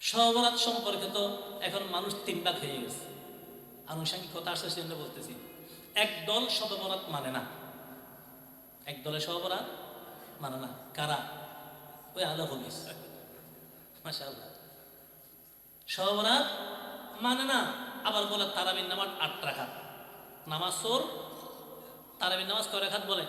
সহবরাত সম্পর্কে তো এখন মানুষ তিন ভাগ হয়ে গেছে। আনুষঙ্গিক কথা আসছে সেজন্য বলতেছি। এক দল সহবরাত মানে না, এক দলের সহবরাত মানে না। কারা? ওই আলো হবিস, মাশাআল্লাহ, সহবরাত মানে না। আবার বলে তারাবির নামাজ ৮ রাকাত, নামাজ সোর তারাবির নামাজ কয় রাকাত বলে?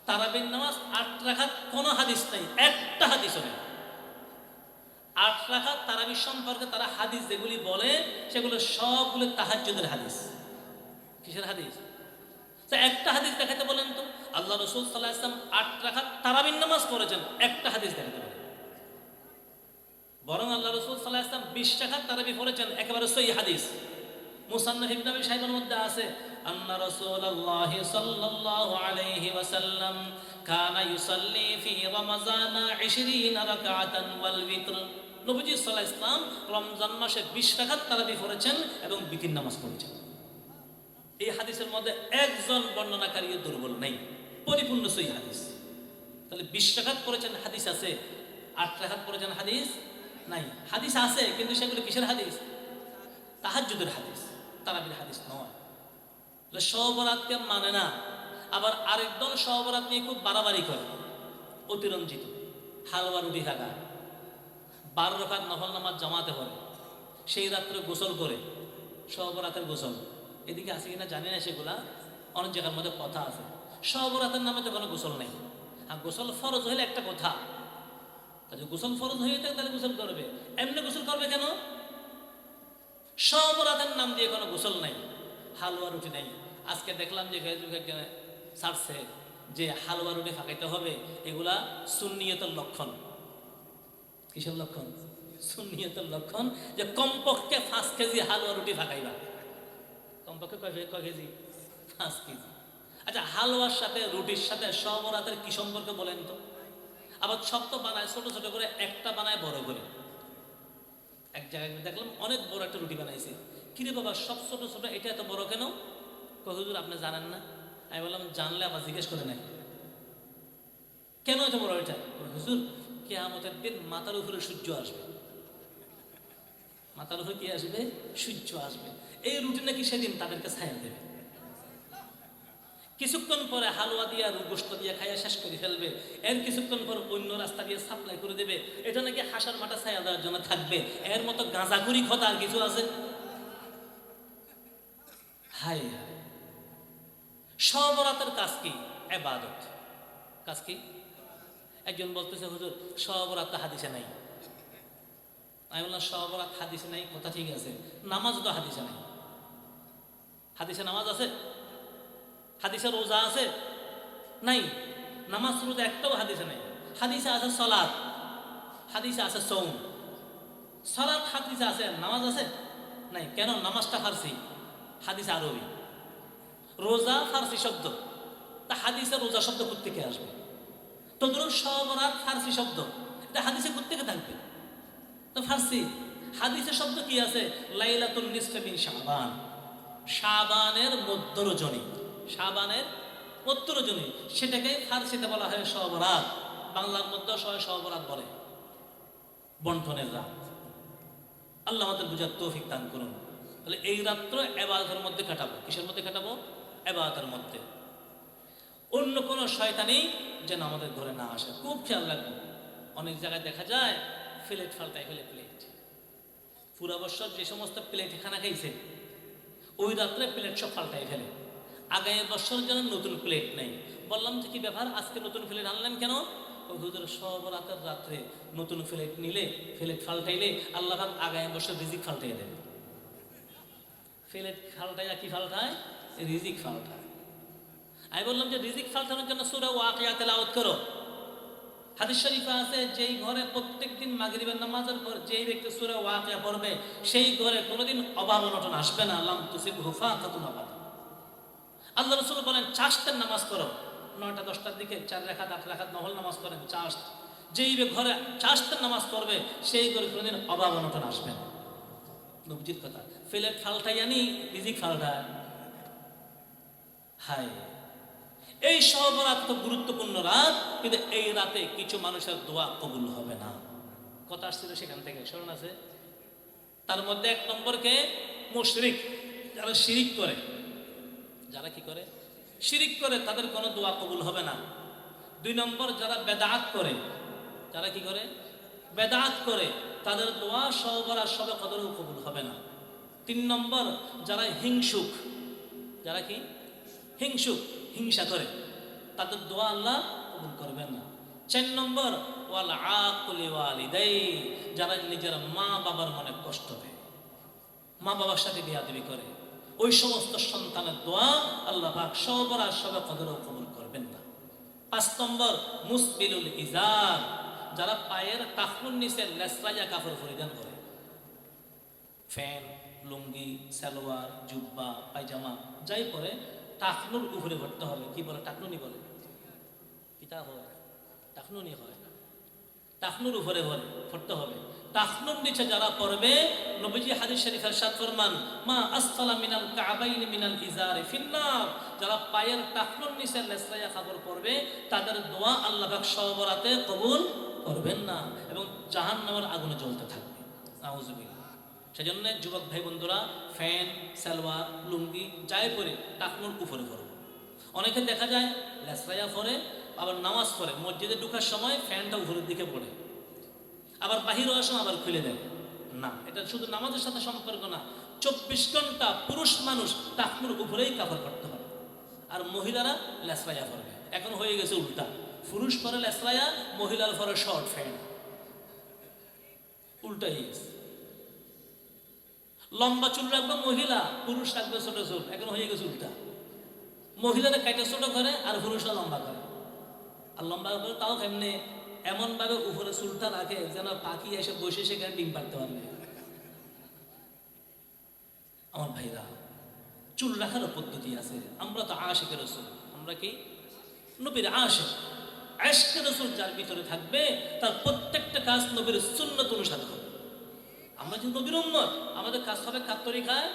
তারাবির নামাজ ৮ রাকাত কোনো হাদিস নাই, একটা হাদিসও নেই। ৮ রাকাত তারাবির সম্পর্কে তারা হাদিস যেগুলি বলে সেগুলো সবগুলো তাহাজ্জুদের হাদিস। কিসের হাদিস? একটা হাদিস দেখাতে বলেন তো, আল্লাহ রাসূল সাল্লাল্লাহু আলাইহি ওয়াসাল্লাম ৮ রাকাত তারাবির নামাজ পড়েছেন, একটা হাদিস দেখাতে বলেন। বরং আল্লাহ রাসূল সাল্লাল্লাহু আলাইহি ওয়াসাল্লাম ২০ রাকাত তারাবি পড়েছেন, একেবারে সহিহ হাদিস। মুসান্নাফ ইবনে আবী শাইবার মধ্যে আছে, আন্না রাসূলুল্লাহ সাল্লাল্লাহু আলাইহি ওয়াসাল্লাম কানা ইউসাল্লি ফি রমাযান 20 রাকাতান ওয়াল বিতর। নবীজি সাল্লাল্লাহু আলাইহি ওয়াসাল্লাম রমজান মাসে ২০ রাকাত তারাবি পড়েছেন এবং বিতির নামাজ পড়েছেন। এই হাদিসের মধ্যে একজন বর্ণনাকারী দুর্বল নেই, পরিপূর্ণ সহিহ হাদিস। তাহলে ২০ রাকাত পড়েছেন হাদিস আছে, ৮ রাকাত পড়েছেন হাদিস নাই। হাদিস আছে কিন্তু সেগুলো কিসের হাদিস? তাহাজ্জুদের হাদিস, তারাবির হাদিস নয়। সহবরাতকে মানে না। আবার আরেক দল সহবরাত নিয়ে খুব বাড়াবাড়ি করে, অতিরঞ্জিত, হালুয়া রুটি খাগা, ১২ রাকাত নফল নামাজ জামাতে পড়ে, সেই রাত্রে গোসল করে, সহবরাতের গোসল। এদিকে আছে কিনা জানি না, সেগুলা অনেক জায়গার মধ্যে কথা আছে। সহবরাতের নামে তো কোনো গোসল নেই। আর গোসল ফরজ হইলে একটা কথা, যদি গোসল ফরজ হয়ে থাকে তাহলে গোসল করবে, এমনি গোসল করবে কেন? সহবরাতের নাম দিয়ে কোনো গোসল নাই, হালুয়া রুটি নেই। আজকে দেখলাম যে ফেসবুকে ছাড়ছে যে হালুয়া রুটি ফাঁকাইতে হবে, এগুলা সুন্নিয়তের লক্ষণ। কিসের লক্ষণ? সুন্নিয়তের লক্ষণ, যে কমপক্ষে ৫ কেজি হালুয়া রুটি ফাঁকাইবা। কমপক্ষে কয় কেজি? ৫ কেজি। আচ্ছা, হালুয়ার সাথে রুটির সাথে সহবরাতের কি সম্পর্ক বলেন তো? আবার সব তো বানায় ছোট ছোট করে, একটা বানায় বড় করে। এক জায়গায় দেখলাম অনেক বড় একটা রুটি বানাইছে। কিরে বাবা, সব ছোট ছোট, এটা এত বড় কেন? হুজুর আপনি জানেন না? আমি বললাম জানলে আবার জিজ্ঞেস করে নাই, কেন এত বড় এটা? হুজুর, কিয়ামতের দিন মাথার উপরে সূর্য আসবে। মাথার উপরে কি আসবে? সূর্য আসবে। এই রুটি নাকি সেদিন তাদেরকে ছায়া দেবে। কিছুক্ষণ পরে হালুয়া দিয়া গোশত দিয়ে খাইয়া শেষ করে ফেলবে। এর কিছুক্ষণ পর অন্য রাস্তা দিয়ে সাপ্লাই করে দেবে। এটা নাকি হাসার মাথা ছায়া দেওয়ার জন্য থাকবে। এর মতো গাঁজাখুরি কথা আর কিছু আছে? হায় হায়, সহবরাতের কাজ কি? ইবাদত। কাজ কি? একজন বলতেছে হুজুর সহবরাত হাদিসে নাই। আমি বললাম সহবরাত হাদিসে নাই, কথা ঠিক আছে, নামাজ তো হাদিসে নাই। হাদিসে নামাজ আছে? হাদিসে রোজা আছে? নাই। নামাজ রোজা একটাও হাদিসে নাই। হাদিসে আছে সালাত, হাদিসে আছে সওম। সালাত হাদিসে আছে, নামাজ আছে? নাই। কেন? নামাজটা ফারসি, হাদিসে আরবি। রোজা ফারসি শব্দ, তা হাদিসে রোজা শব্দ কোত্থেকে আসবে? তো ধরুন সহবরাত ফারসি শব্দ, এটা হাদিসে কোত্থেকে থাকবে? তো ফারসি। হাদিসের শব্দ কি আছে? লাইলাতুন নিসফি মিন শাবান, শাবানের মধ্য রজনী, শাবানের মধ্য রজনী, সেটাকে ফারসিতে বলা হয় সহবরাত। বাংলার মধ্যে সবাই সহবরাত বলে, বন্টনের রাত। আল্লাহ আমাদের বুঝার তৌফিক দান করুন। তাহলে এই রাত্র ইবাদতের মধ্যে কাটাবো। কিসের মধ্যে কাটাবো? ইবাদতের মধ্যে। অন্য কোনো শয়তানি যেন আমাদের ঘরে না আসে, খুব খেয়াল রাখবো। অনেক জায়গায় দেখা যায় প্লেট ফাল্টাই ফেলে, প্লেট পুরা বছর যে সমস্ত প্লেট খানা খাইছে ওই রাত্রে প্লেট সব ফাল্টাই ফেলে। আগামী বছর যেন নতুন প্লেট নেই। বললাম যে কি ব্যাপার, আজকে নতুন প্লেট আনলেন কেন? ওই হুজুর সহবরাতের রাত্রে নতুন প্লেট নিলে, প্লেট ফাল্টাইলে আল্লাহ পাক আগামী বছর রিজিক ফাল্টাই দেবে। প্লেট ফাল্টাইয়া কি ফাল্টায়? রিজিক ফাল্টায়। আমি বললাম যে রিজিক ফাল্টানোর জন্য সূরা ওয়াকিয়া তেলাওয়াত করো। হাদিস শরীফে আছে যেই ঘরে প্রত্যেকদিন মাগরিবের নামাজের পর যেই ব্যক্তি সূরা ওয়াকিয়া পড়বে সেই ঘরে কোনোদিন অভাব অনটন আসবে না। লাম তুসিবহু ফাকাতুন আবাদা। আল্লাহ রাসূল বলেন চাষতের নামাজ পড়ো, ৯টা 10টার দিকে 4 রাকাত 8 রাকাত নফল নামাজ পড়েন চাষ। যেই ঘরে চাষতের নামাজ পড়বে সেই ঘরে কোনোদিন অভাব অনটন আসবে না। নবীজির কথা। প্লেট ফাল্টাইয়া নি রিজিক ফাল্টায়। হায়, এই সহবরাত তো গুরুত্বপূর্ণ রাত, কিন্তু এই রাতে কিছু মানুষের দোয়া কবুল হবে না। কথা আসছিল সেখান থেকে, স্মরণ আছে? তার মধ্যে এক নম্বরকে মুশরিক, যারা শিরিক করে। যারা কি করে? শিরিক করে, তাদের কোনো দোয়া কবুল হবে না। 2 নম্বর যারা বেদাত করে। যারা কি করে? বেদাত করে, তাদের দোয়া সবার সবে কদরও কবুল হবে না। 3 নম্বর যারা হিংসুক। যারা কি? হিংসুক, হিংসা করে, তাদের দোয়া আল্লাহ কবুল করবেন না। 4 নম্বর ওয়াল আকুলি ওয়ালিদাই, যারা নিজের মা বাবার মনে কষ্ট দেয়, মা বাবার সাথে বিয়াদবি করে, ওই সমস্ত সন্তানের দোয়া আল্লাহ পাক সবার সবে কদরও কবুল করবেন না। 5 নম্বর মুসবিলুল ইজার, যারা পায়ের টাকনুর নিচে লেসরাইয়া কাপড় পরিধান করে। ফ্যান, লুঙ্গি, সালোয়ার, জুব্বা, পায়জামা যাই পরে টাকনুর উপরে ভরতে হবে। কি বলে? টাকনুনি বলে। কিতা হয়? টাকনুনি হয়। টাকনুর উপরে ভরতে হবে। টাকনুর নিচে যারা পড়বে, নবীজি হাদিস শরীফে ইরশাদ ফরমান, মা আসফালা মিনাল কাবাইন মিনাল ইজারি ফিন্নার, যারা পায়ের টাকনুর নিচে লেসরাইয়া কাপড় পরবে, তাদের দোয়া আল্লাহ পাক সবরাতে কবুল করবেন না এবং জাহান্নামের আগুনে জ্বলতে থাকবে। নাউজুবিল্লাহ। সেজন্য যুবক ভাই বন্ধুরা, ফ্যান, সালোয়ার, লুঙ্গি যাই পরে টাকনুর উপরে পরব। অনেকে দেখা যায় লেসরাইয়া পরে, আবার নামাজ পড়ে, মসজিদে ঢোকার সময় ফ্যানটা উপরের দিকে পড়ে, আবার বাহির হওয়ার সময় আবার খুলে দেয়। না, এটা শুধু নামাজের সাথে সম্পর্ক না। 24 ঘন্টা পুরুষ মানুষ টাকনুর উপরেই কাপড় পরতে হবে, আর মহিলারা লেসরাইয়া পরবে। এখন হয়ে গেছে উল্টা, পুরুষ পরে লেসরাইয়া, মহিলার পরে শর্ট ফ্যান। উল্টা হয়ে গেছে। লম্বা চুল রাখবে মহিলা, পুরুষ রাখবে ছোট চুল। এখন হয়ে গেছে উল্টা, মহিলারা কাইটা ছোট করে আর পুরুষরা লম্বা করে। আর লম্বা করে তাও কেমনে? এমন ভাবে উপরে চুলটা রাখে যেন পাখি এসে বসে সেখানে ডিম পাড়তে পারবে। আমার ভাইরা, চুল রাখারও পদ্ধতি আছে। আমরা তো আশিকে রাসূল, আমরা কি নবীর আশিক। আশিকে রাসূল যার ভিতরে থাকবে, তার প্রত্যেকটা কাজ নবীর সুন্নাত অনুসারে হবে। আমরা যে নবীর উম্মত, আমাদের কাজ হবে কার তরিকায়?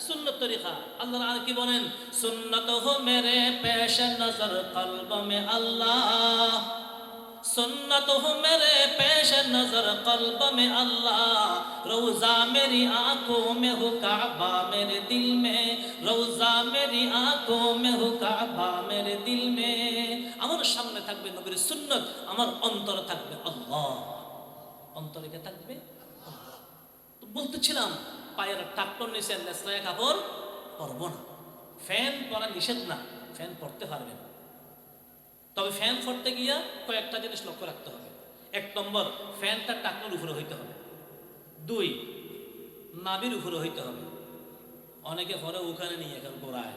সুন্নত তরিকা। আল্লাহ আর কি বলেন? সুন্নত হো মেরে পেশ নজর কলব মে আল্লাহ, सुन्नत हो मेरे पेश नजर कल्ब में अल्लाह, रोजा मेरी आंखों में हो काबा मेरे दिल में, रोजा मेरी आंखों में हो काबा मेरे दिल में। আমার সামনে থাকবে নবীর সুন্নাত, আমার অন্তরে থাকবে আল্লাহ। অন্তরে কে থাকবে? আল্লাহ। তো বলতেছিলাম, পায়ের টাকনুর নিচে লেসরাইয়া কাপড় পরব না। ফ্যান পরা নিষেধ না, ফ্যান পরতে পারবেন। তবে ফ্যান পরতে গিয়া কয়েকটা জিনিস লক্ষ্য রাখতে হবে। 1 নম্বর, ফ্যানটা টাকনুর উপরে হইতে হবে। 2, নাভির উপরে হইতে হবে। অনেকে পরে ওখানে নিয়ে এখন গোড়ায়,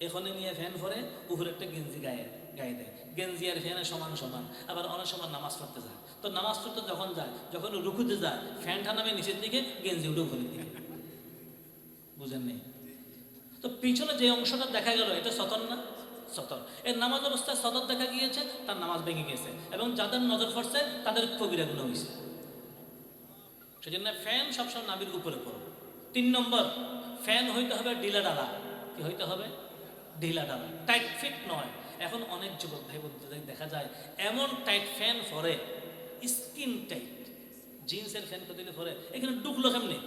এখানে নিয়ে ফ্যান পরে উপরে একটা গেঞ্জি গায়ে দেয়। গেঞ্জি আর ফ্যানের সমান সমান। আবার অনেক সময় নামাজ পড়তে যায়, তো নামাজ পড়তে যখন যায়, যখন রুকুতে যায়, ফ্যানটা নামে নিচের দিকে, গেঞ্জি উঠে উপরের দিকে। বুঝেন নেই? তো পিছনে যে অংশটা দেখা গেল, এটা সতর না? সতর। এর নামাজ অবস্থায় সতর দেখা গিয়েছে, তার নামাজ ভেঙে গেছে, এবং যাদের নজর পড়ছে তাদের কবিরা গুনাহ হয়েছে। সেজন্য ফ্যান সবসময় নাভির উপরে পড়ো। 3 নম্বর, ফ্যান হইতে হবে ঢিলা ডালা। কি হইতে হবে? ঢিলা ডালা, টাইট ফিট নয়। এখন অনেক যুবক ভাই বন্ধুদের দেখা যায় এমন টাইট ফ্যান পরে, স্কিন টাইট জিন্সের ফ্যান দিলে পরে, এখানে ঢুকলো কেমনি?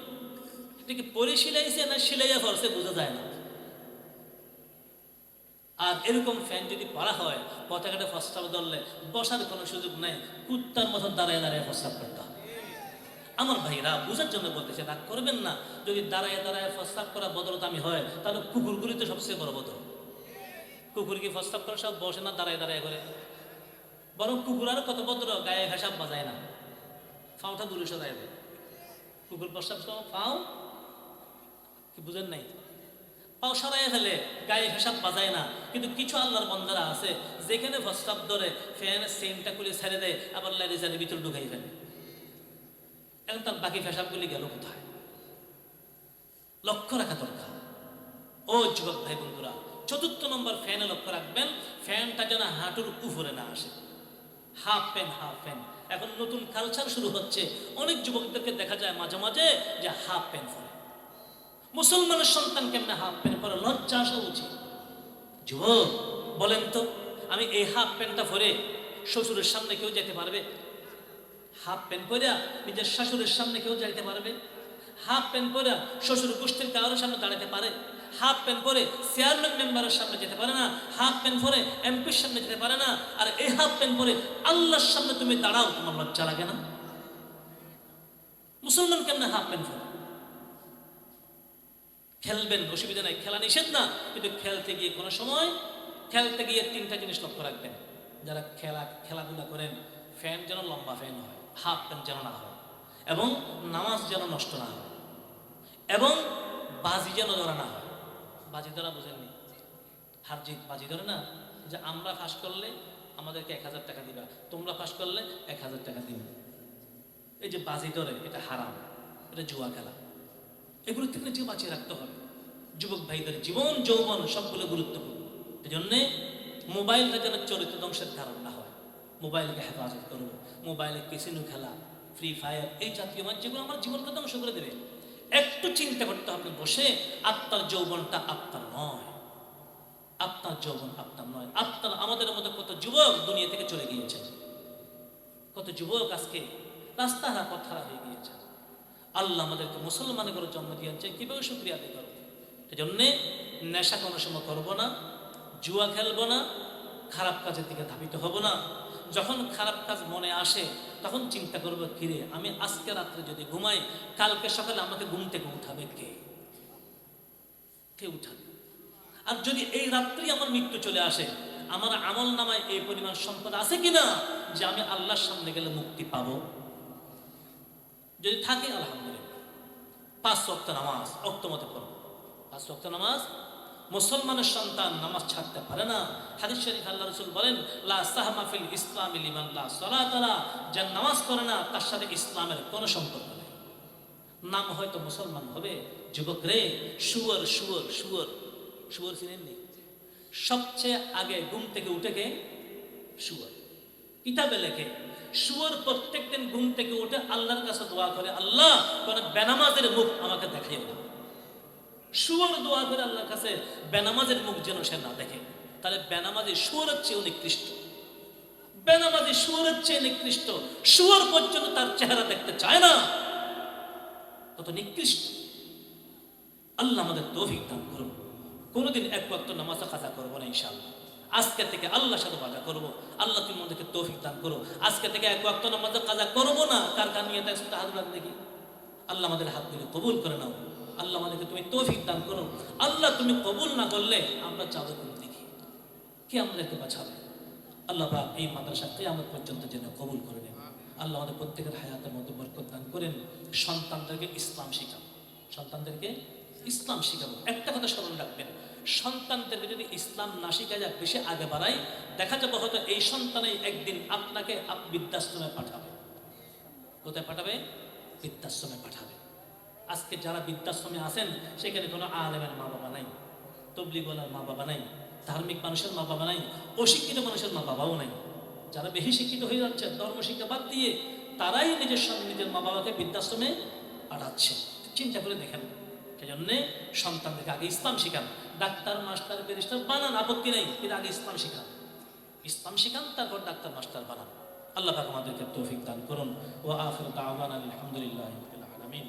এটা কি পরে সিলাইছে না সিলাইয়া পড়ছে বোঝা যায় না। আর এরকম ফ্যান যদি পরা হয়, পতাকাটা প্রস্তাব ধরলে বসার কোনো সুযোগ নাই, কুত্তার মতো দাঁড়ায় দাঁড়ায় প্রস্তাব করতে হবে। আমার ভাইরা, বুঝার জন্য বলতেছে, রাগ করবেন না। যদি দাঁড়ায় দাঁড়ায় প্রস্তাব করা বদলতামি হয়, তাহলে কুকুরগুলি তো সবচেয়ে বড় বদল। কুকুর কি প্রস্তাব করে সব বসে না, দাঁড়ায় দাঁড়ায় করে? বরং কুকুর আর কত ভদ্র, গায়ে ঘাসাব বাজায় না, ফাওটা দূরে সরাই দেয়। কুকুর প্রস্তাব পাও কি বুঝেন নাই? পাও সরাই ফেলে, গায়ে ঘাসাব বাজায় না। কিন্তু কিছু আল্লাহর বান্দারা আছে, যেখানে প্রস্তাব ধরে ফ্যানের চেইনটা খুলে ছেড়ে দেয়, আবার লাইজারের ভিতর ঢুকাই ফেলে। এখন তার বাকি ফেসাবগুলি গেল কোথায়? লক্ষ্য রাখা দরকার। ও যুবক ভাই বন্ধুরা, 4 নম্বর, ফ্যানে লক্ষ্য রাখবেন, ফ্যানটা যেন হাঁটুর উপরে না আসে। Half pant, half pant. এখন নতুন কালচার শুরু হচ্ছে, অনেক যুবকদেরকে দেখা যায় মাঝে মাঝে যে হাফ প্যান্ট পরে। মুসলমানের সন্তান কেমনে হাফ প্যান্ট পরে? লজ্জা আসা উচিত। যুবক বলেন তো, আমি এই হাফ প্যান্টটা পরে শ্বশুরের সামনে কেউ যেতে পারবে? হাফ প্যান্ট পরে নিজের শাশুড়ির সামনে কেউ যাইতে পারবে? হাফ প্যান্ট পরে শ্বশুর গোষ্ঠীর কারোর সামনে দাঁড়াতে পারে? হাফ প্যান্ট পরে চেয়ারম্যান মেম্বারের সামনে যেতে পারে না, হাফ প্যান্ট পরে এমপির সামনে যেতে পারে না। আর এই হাফ প্যান্ট পরে আল্লাহর সামনে তুমি দাঁড়াও, তোমার লজ্জা লাগে না? মুসলমান কেমনে হাফ প্যান্ট পরে? খেলবেন, অসুবিধা নাই, খেলা নিষেধ না, কিন্তু খেলতে গিয়ে কোনো সময় খেলতে গিয়ে তিনটা জিনিস লক্ষ্য রাখবেন। যারা খেলাধুলা করেন, ফ্যান যেন লম্বা ফ্যান হয়, হাফ প্যান্ট যেন না হয়, এবং নামাজ যেন নষ্ট না হয়, এবং বাজি যেন ধরা না হয়। বাজি ধরা বুঝেননি? হারজিত বাজি ধরে না, যে আমরা ফাঁস করলে আমাদেরকে 1000 টাকা দিবা, তোমরা ফাঁস করলে 1000 টাকা দিবে। এই যে বাজি ধরে, এটা হারাম, এটা জুয়া খেলা। এগুলো থেকে নিজে বাঁচিয়ে রাখতে হবে। যুবক ভাইদের জীবন যৌবন সবগুলো গুরুত্বপূর্ণ। এই জন্যে মোবাইলটা যেন চরিত্র ধ্বংসের কারণ না হয়। মোবাইলকে হেফাজত করবো। মোবাইলে ক্যাসিনো খেলা, ফ্রি ফায়ার, এই জাতীয় মাছ যেগুলো আমার জীবনকে ধ্বংস করে দেবে। একটু চিন্তা করতে হবে বসে, আপনার যৌবনটা আপনার নয়, আপনার যৌবন আপনার নয়। আপনার আমাদের মধ্যে কত যুবক দুনিয়া থেকে চলে গিয়েছে, কত যুবক আজকে রাস্তাহারা পথহারা হয়ে গিয়েছে। আল্লাহ আমাদেরকে মুসলমান করে জন্ম দিয়েছে, কিভাবে শুকরিয়া আদায় করবো? এই জন্যে নেশা কোনো সময় করবো না, জুয়া খেলবো না, খারাপ কাজের দিকে ধাবিত হব না। যখন খারাপ কাজ মনে আসে তখন চিন্তা করবো, কিরে আমি আজকে রাত্রে যদি ঘুমাই, কালকে সকালে আমাকে ঘুম থেকে উঠাবে কে? কে উঠাবে? আর যদি এই রাত্রি আমার মৃত্যু চলে আসে, আমার আমল নামায় এই পরিমাণ সম্পদ আছে কিনা যে আমি আল্লাহর সামনে গেলে মুক্তি পাবো? যদি থাকে আলহামদুলিল্লাহ। 5 ওয়াক্ত নামাজ ওয়াক্ত মতো পড়ো। 5 ওয়াক্ত নামাজ, মুসলমানের সন্তান নামাজ ছাড়তে পারে না। হাদিস শরীফ আল্লাহ রাসূল বলেন, লা সাহমা ফিল ইসলামি লিমান লা সালাত লা, যে নামাজ করে না তার সাথে ইসলামের কোনো সম্পর্ক নেই। নাম হয়তো মুসলমান হবে, যুবক রে, শুয়োর শুয়োর শুয়োর শুয়োর চিনেননি? সবচেয়ে আগে ঘুম থেকে উঠে কে? শুয়োর। কিতাবে লেখে শুয়োর প্রত্যেক দিন ঘুম থেকে উঠে আল্লাহর কাছে দোয়া করে, আল্লাহ কোন বেনামাজের মুখ আমাকে দেখাইও না। শুয়োর দোয়া করে আল্লাহর কাছে বেনামাজের মুখ যেন সে না দেখে। তাহলে বেনামাজি শুয়োরের চেয়ে নিকৃষ্ট, বেনামাজি শুয়োরের চেয়ে নিকৃষ্ট। শুয়োর পর্যন্ত তার চেহারা দেখতে চায় না, কত নিকৃষ্ট। আল্লাহ আমাদের তৌফিক দান করুন। কোনোদিন এক ওয়াক্ত নামাজ কাজা করবো না ইনশাআল্লাহ। আজকে থেকে আল্লাহর সাথে ওয়াদা করবো, আল্লাহ তুমি আমাদেরকে তৌফিক দান করো। আজকে থেকে এক ওয়াক্ত নামাজ কাজা করবো না। কার কার নিয়ে তাই হাত রাখ দেখি। আল্লাহ আমাদের হাতগুলি কবুল করে নাও। আল্লাহ আমাদেরকে তুমি তৌফিক দান করো। আল্লাহ তুমি কবুল না করলে আমরা যাবো কোন দিকে? কে আমাদেরকে বাঁচাবে? আল্লাহ পাক এই মাদ্রাসা কিয়ামত পর্যন্ত যেন কবুল করে নেন। আল্লাহ আমাদের প্রত্যেকের হায়াতের মধ্যে বরকত দান করেন। সন্তানদেরকে ইসলাম শিখাবো, সন্তানদেরকে ইসলাম শিখাবো। একটা কথা স্মরণ রাখবেন, সন্তানদেরকে যদি ইসলাম না শিখা যায়, বেশি আগে বাড়াই, দেখা যাবে হয়তো এই সন্তানেই একদিন আপনাকে বৃদ্ধাশ্রমে পাঠাবে। কোথায় পাঠাবে? বৃদ্ধাশ্রমে পাঠাবে। আজকে যারা বৃদ্ধাশ্রমে আছেন সেখানে কোনো আলেমের মা বাবা নাই, তবলিগওয়ালার মা বাবা নাই, ধার্মিক মানুষের মা বাবা নাই, অশিক্ষিত মানুষের মা বাবাও নাই। যারা বেশি শিক্ষিত হয়ে যাচ্ছে, ধর্মশিক্ষা বাদ দিয়ে, তারাই নিজের মা বাবাকে বৃদ্ধাশ্রমে পাঠাচ্ছে। চিন্তা করে দেখেন। সেজন্যে সন্তানদেরকে আগে ইসলাম শিখান। ডাক্তার মাস্টার ব্যারিস্টার বানান, আপত্তি নেই, কিন্তু আগে ইসলাম শিখান। ইসলাম শিখান, তারপর ডাক্তার মাস্টার বানান। আল্লাহ পাক আমাদেরকে তৌফিক দান করুন। ওয়া আখিরু দাওয়ানা আলহামদুলিল্লাহি রাব্বিল আলামিন।